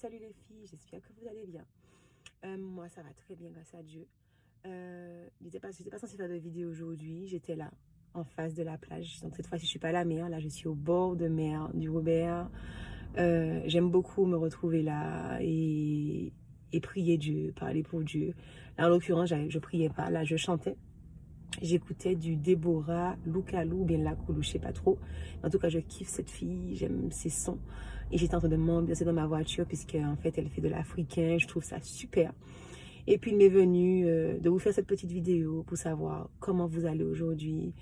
Salut les filles, j'espère que vous allez bien. Moi ça va très bien grâce à Dieu. J'étais pas censée faire de vidéo aujourd'hui, j'étais là en face de la plage. Donc cette fois-ci je suis pas à la mer, là je suis au bord de mer du Robert. J'aime beaucoup me retrouver là et prier Dieu, parler pour Dieu. Là, en l'occurrence je priais pas, là je chantais. J'écoutais du Déborah Loukalou, bien Lakoulou, je sais pas trop. En tout cas, je kiffe cette fille, j'aime ses sons. Et j'étais en train de m'ambiancer dans ma voiture, puisque en fait, elle fait de l'africain. Je trouve ça super. Et puis, il m'est venu de vous faire cette petite vidéo pour savoir comment vous allez aujourd'hui,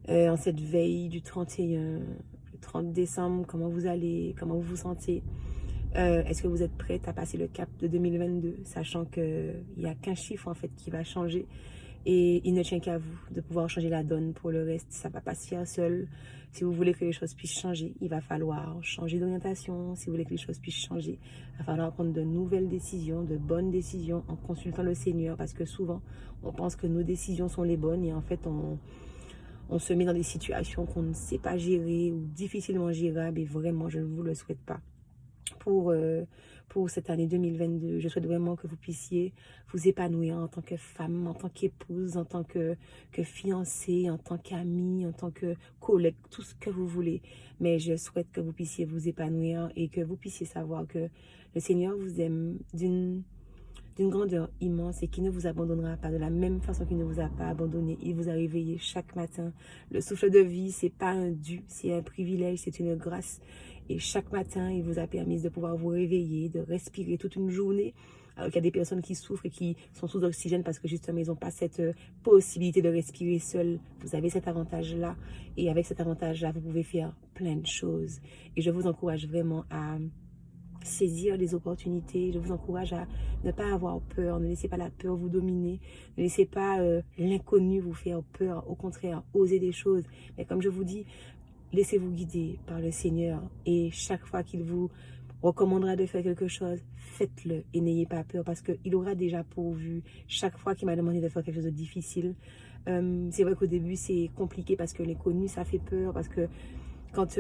en cette veille du 31, le 30 décembre, comment vous allez, comment vous vous sentez. Est-ce que vous êtes prête à passer le cap de 2022, sachant qu'il n'y a qu'un chiffre en fait qui va changer et il ne tient qu'à vous de pouvoir changer la donne. Pour le reste, ça ne va pas se faire seul. Si vous voulez que les choses puissent changer, il va falloir changer d'orientation. Si vous voulez que les choses puissent changer, il va falloir prendre de nouvelles décisions, de bonnes décisions en consultant le Seigneur, parce que souvent, on pense que nos décisions sont les bonnes et en fait, on se met dans des situations qu'on ne sait pas gérer ou difficilement gérables et vraiment, je ne vous le souhaite pas. Pour cette année 2022. Je souhaite vraiment que vous puissiez vous épanouir en tant que femme, en tant qu'épouse, en tant que fiancée, en tant qu'amie, en tant que collègue, tout ce que vous voulez. Mais je souhaite que vous puissiez vous épanouir et que vous puissiez savoir que le Seigneur vous aime d'une grandeur immense et qui ne vous abandonnera pas de la même façon qu'il ne vous a pas abandonné. Il vous a réveillé chaque matin. Le souffle de vie, c'est pas un dû, c'est un privilège, c'est une grâce. Et chaque matin, il vous a permis de pouvoir vous réveiller, de respirer toute une journée. Alors qu'il y a des personnes qui souffrent et qui sont sous oxygène parce que justement, ils n'ont pas cette possibilité de respirer seuls. Vous avez cet avantage-là. Et avec cet avantage-là, vous pouvez faire plein de choses. Et je vous encourage vraiment à saisir les opportunités. Je vous encourage à ne pas avoir peur. Ne laissez pas la peur vous dominer. Ne laissez pas l'inconnu vous faire peur. Au contraire, osez des choses. Mais comme je vous dis, laissez-vous guider par le Seigneur. Et chaque fois qu'il vous recommandera de faire quelque chose, faites-le et n'ayez pas peur parce qu'il aura déjà pourvu. Chaque fois qu'il m'a demandé de faire quelque chose de difficile, c'est vrai qu'au début c'est compliqué parce que l'inconnu ça fait peur, parce que quand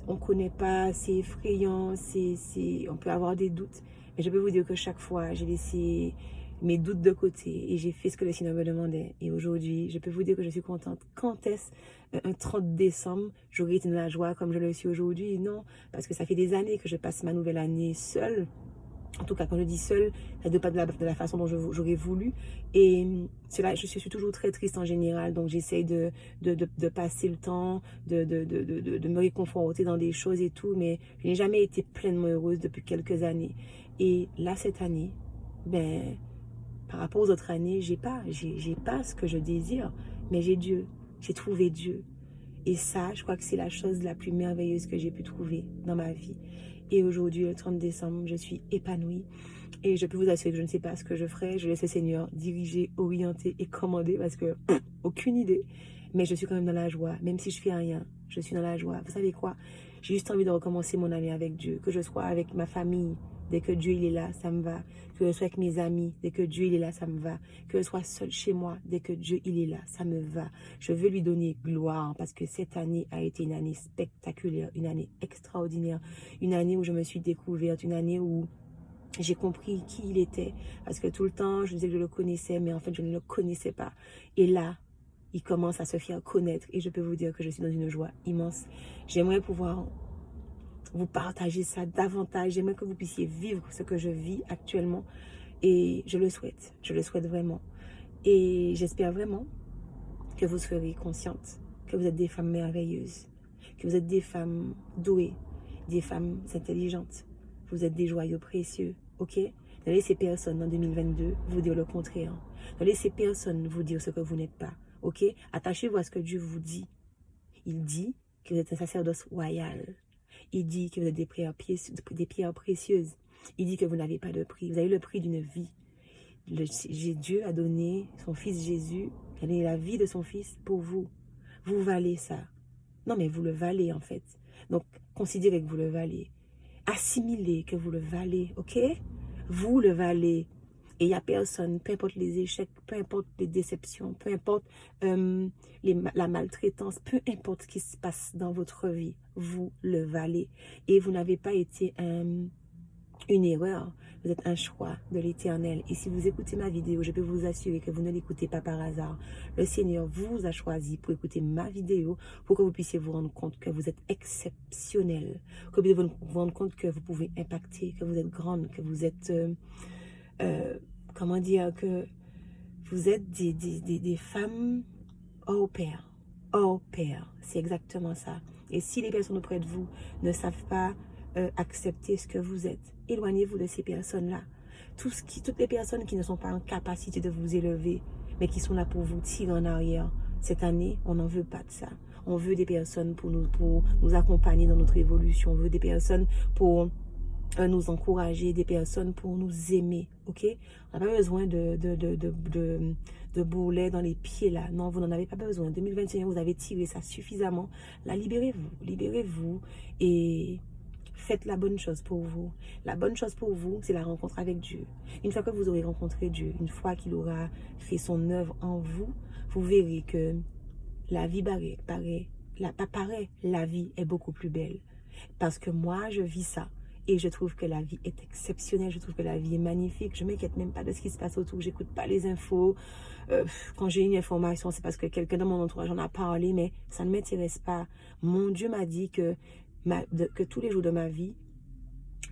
on ne connaît pas, c'est effrayant, on peut avoir des doutes. Mais je peux vous dire que chaque fois, j'ai laissé mes doutes de côté et j'ai fait ce que le Seigneur me demandait. Et aujourd'hui, je peux vous dire que je suis contente. Quand est-ce un 30 décembre, j'aurais été dans la joie comme je le suis aujourd'hui? Non, parce que ça fait des années que je passe ma nouvelle année seule. En tout cas, quand je dis seule, ça ne pas de la façon dont j'aurais voulu. Et cela, je suis toujours très triste en général. Donc, j'essaye de passer le temps, de me réconforter dans des choses et tout. Mais je n'ai jamais été pleinement heureuse depuis quelques années. Et là, cette année, ben, par rapport aux autres années, j'ai pas ce que je désire. Mais j'ai Dieu. J'ai trouvé Dieu. Et ça, je crois que c'est la chose la plus merveilleuse que j'ai pu trouver dans ma vie. Et aujourd'hui, le 30 décembre, je suis épanouie. Et je peux vous assurer que je ne sais pas ce que je ferai. Je laisse le Seigneur diriger, orienter et commander parce que aucune idée. Mais je suis quand même dans la joie. Même si je fais rien, je suis dans la joie. Vous savez quoi? J'ai juste envie de recommencer mon année avec Dieu. Que je sois avec ma famille. Dès que Dieu il est là, ça me va. Que je sois avec mes amis. Dès que Dieu il est là, ça me va. Que je sois seule chez moi. Dès que Dieu il est là, ça me va. Je veux lui donner gloire parce que cette année a été une année spectaculaire, une année extraordinaire, une année où je me suis découverte, une année où j'ai compris qui il était. Parce que tout le temps, je disais que je le connaissais, mais en fait, je ne le connaissais pas. Et là, il commence à se faire connaître. Et je peux vous dire que je suis dans une joie immense. J'aimerais pouvoir vous partager ça davantage. J'aimerais que vous puissiez vivre ce que je vis actuellement. Et je le souhaite vraiment. Et j'espère vraiment que vous serez consciente que vous êtes des femmes merveilleuses, que vous êtes des femmes douées, des femmes intelligentes. Vous êtes des joyaux précieux, ok? Ne laissez personne en 2022 vous dire le contraire. Ne laissez personne vous dire ce que vous n'êtes pas, ok? Attachez-vous à ce que Dieu vous dit. Il dit que vous êtes un sacerdoce royal. Il dit que vous êtes des pierres précieuses. Il dit que vous n'avez pas de prix. Vous avez le prix d'une vie. Dieu a donné son fils Jésus, il a donné la vie de son fils pour vous. Vous valez ça. Non, mais vous le valez en fait. Donc, considérez que vous le valez. Assimilez que vous le valez, ok? Vous le valez. Et il n'y a personne, peu importe les échecs, peu importe les déceptions, peu importe la maltraitance, peu importe ce qui se passe dans votre vie, vous le valez. Et vous n'avez pas été une erreur, vous êtes un choix de l'Éternel. Et si vous écoutez ma vidéo, je peux vous assurer que vous ne l'écoutez pas par hasard. Le Seigneur vous a choisi pour écouter ma vidéo, pour que vous puissiez vous rendre compte que vous êtes exceptionnel, que vous devez vous rendre compte que vous pouvez impacter, que vous êtes grande, que vous êtes, comment dire, que vous êtes des femmes hors pair. Hors pair, c'est exactement ça. Et si les personnes auprès de vous ne savent pas accepter ce que vous êtes, éloignez-vous de ces personnes-là. Toutes les personnes qui ne sont pas en capacité de vous élever, mais qui sont là pour vous tirer en arrière, cette année, on n'en veut pas de ça. On veut des personnes pour nous accompagner dans notre évolution. On veut des personnes pour nous encourager, des personnes pour nous aimer, ok? On n'a pas besoin de bourrelets dans les pieds là. Non, vous n'en avez pas besoin. 2021, vous avez tiré ça suffisamment. Là, libérez-vous et faites la bonne chose pour vous. La bonne chose pour vous, c'est la rencontre avec Dieu. Une fois que vous aurez rencontré Dieu, une fois qu'il aura fait son œuvre en vous, vous verrez que la vie la vie est beaucoup plus belle. Parce que moi, je vis ça. Et je trouve que la vie est exceptionnelle. Je trouve que la vie est magnifique. Je ne m'inquiète même pas de ce qui se passe autour. J'écoute pas les infos. Quand j'ai une information, c'est parce que quelqu'un dans mon entourage en a parlé, mais ça ne m'intéresse pas. Mon Dieu m'a dit que tous les jours de ma vie,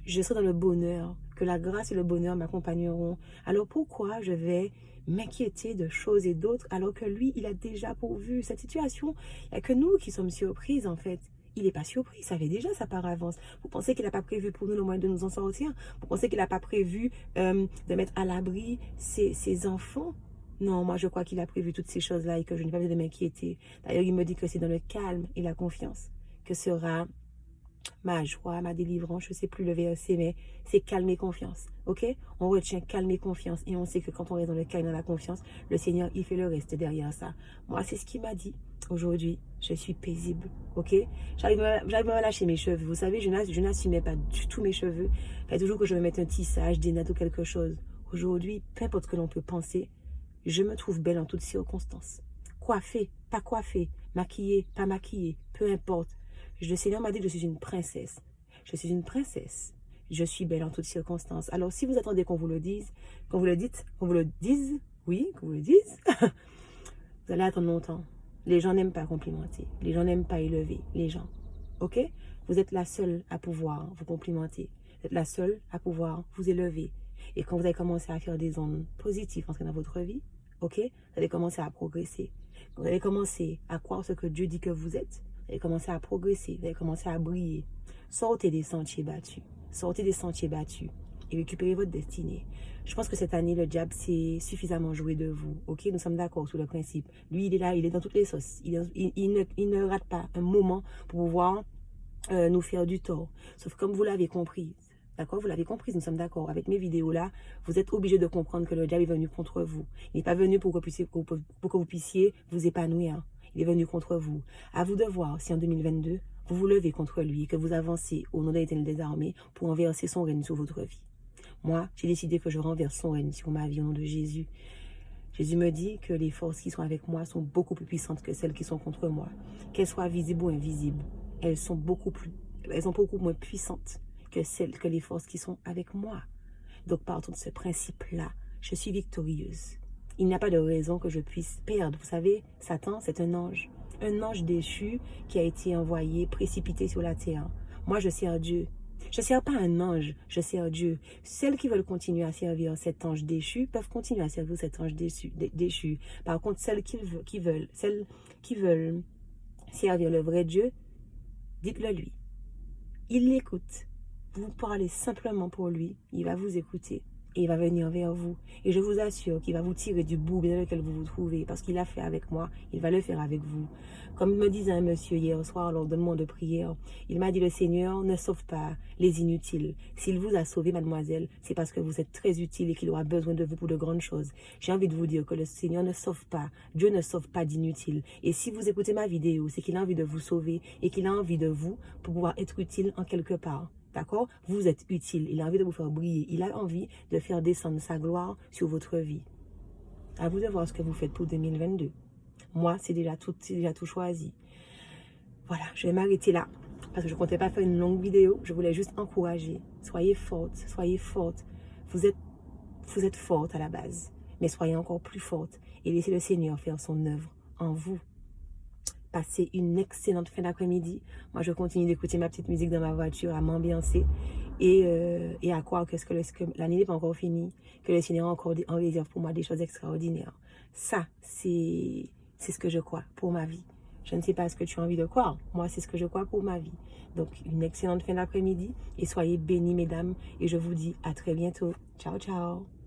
je serai dans le bonheur, que la grâce et le bonheur m'accompagneront. Alors pourquoi je vais m'inquiéter de choses et d'autres alors que lui, il a déjà pourvu cette situation? Il n'y a que nous qui sommes surprises en fait. Il n'est pas surpris, il savait déjà ça par avance. Vous pensez qu'il n'a pas prévu pour nous le moyen de nous en sortir? Vous pensez qu'il n'a pas prévu de mettre à l'abri ses enfants? Non, moi je crois qu'il a prévu toutes ces choses-là et que je n'ai pas besoin de m'inquiéter. D'ailleurs, il me dit que c'est dans le calme et la confiance que sera ma joie, ma délivrance. Je ne sais plus le verset, mais c'est calme et confiance. Ok? On retient calme et confiance et on sait que quand on est dans le calme et dans la confiance, le Seigneur, il fait le reste derrière ça. Moi, c'est ce qu'il m'a dit. Aujourd'hui, je suis paisible, ok? J'arrive à me lâcher mes cheveux. Vous savez, je n'assumais pas du tout mes cheveux. Il fallait toujours que je me mette un tissage, des nattes ou quelque chose. Aujourd'hui, peu importe ce que l'on peut penser, je me trouve belle en toutes circonstances. Coiffée, pas coiffée, maquillée, pas maquillée, peu importe. Le Seigneur m'a dit que je suis une princesse. Je suis une princesse. Je suis belle en toutes circonstances. Alors, si vous attendez qu'on vous le dise, qu'on vous le dise, oui, qu'on vous le dise, vous allez attendre longtemps. Les gens n'aiment pas complimenter. Les gens n'aiment pas élever. Les gens. Ok? Vous êtes la seule à pouvoir vous complimenter. Vous êtes la seule à pouvoir vous élever. Et quand vous allez commencer à faire des ondes positives dans votre vie, ok? Vous allez commencer à progresser. Vous allez commencer à croire ce que Dieu dit que vous êtes. Vous allez commencer à progresser. Vous allez commencer à briller. Sortez des sentiers battus. Sortez des sentiers battus. Et récupérez votre destinée. Je pense que cette année, le diable s'est suffisamment joué de vous. Ok, nous sommes d'accord sur le principe. Lui, il est là, il est dans toutes les sauces. Il ne rate pas un moment pour pouvoir nous faire du tort. Sauf comme vous l'avez compris. D'accord, vous l'avez compris, nous sommes d'accord. Avec mes vidéos là, vous êtes obligé de comprendre que le diable est venu contre vous. Il n'est pas venu pour que vous puissiez vous épanouir. Il est venu contre vous. À vous de voir si en 2022, vous vous levez contre lui, que vous avancez au nom de l'Éternel des armées pour renverser son règne sur votre vie. Moi, j'ai décidé que je renverse son règne sur ma vie au nom de Jésus. Jésus me dit que les forces qui sont avec moi sont beaucoup plus puissantes que celles qui sont contre moi. Qu'elles soient visibles ou invisibles, elles sont beaucoup moins puissantes que les forces qui sont avec moi. Donc, partons de ce principe-là. Je suis victorieuse. Il n'y a pas de raison que je puisse perdre. Vous savez, Satan, c'est un ange déchu qui a été envoyé, précipité sur la terre. Moi, je sers Dieu. Je ne sers pas un ange, je sers Dieu. Celles qui veulent continuer à servir cet ange déchu peuvent continuer à servir cet ange déchu. Par contre, celles qui veulent servir le vrai Dieu, dites-le lui. Il l'écoute. Vous parlez simplement pour lui, il va vous écouter. Et il va venir vers vous. Et je vous assure qu'il va vous tirer du bourbier dans lequel vous vous trouvez. Parce qu'il l'a fait avec moi, il va le faire avec vous. Comme me disait un monsieur hier soir lors d'un moment de prière, il m'a dit: le Seigneur ne sauve pas les inutiles. S'il vous a sauvé, mademoiselle, c'est parce que vous êtes très utile et qu'il aura besoin de vous pour de grandes choses. J'ai envie de vous dire que le Seigneur ne sauve pas. Dieu ne sauve pas d'inutiles. Et si vous écoutez ma vidéo, c'est qu'il a envie de vous sauver et qu'il a envie de vous pour pouvoir être utile en quelque part. D'accord? Vous êtes utile. Il a envie de vous faire briller. Il a envie de faire descendre sa gloire sur votre vie. À vous de voir ce que vous faites pour 2022. Moi, c'est déjà tout choisi. Voilà, je vais m'arrêter là. parce que je ne comptais pas faire une longue vidéo. Je voulais juste encourager. Soyez forte, soyez forte. Vous êtes forte à la base, mais soyez encore plus forte et laissez le Seigneur faire son œuvre en vous. Passez une excellente fin d'après-midi. Moi, je continue d'écouter ma petite musique dans ma voiture, à m'ambiancer et à croire que l'année n'est pas encore finie, que le Seigneur a encore en réserve pour moi des choses extraordinaires. Ça, c'est ce que je crois pour ma vie. Je ne sais pas ce que tu as envie de croire. Moi, c'est ce que je crois pour ma vie. Donc, une excellente fin d'après-midi et soyez bénis, mesdames. Et je vous dis à très bientôt. Ciao, ciao.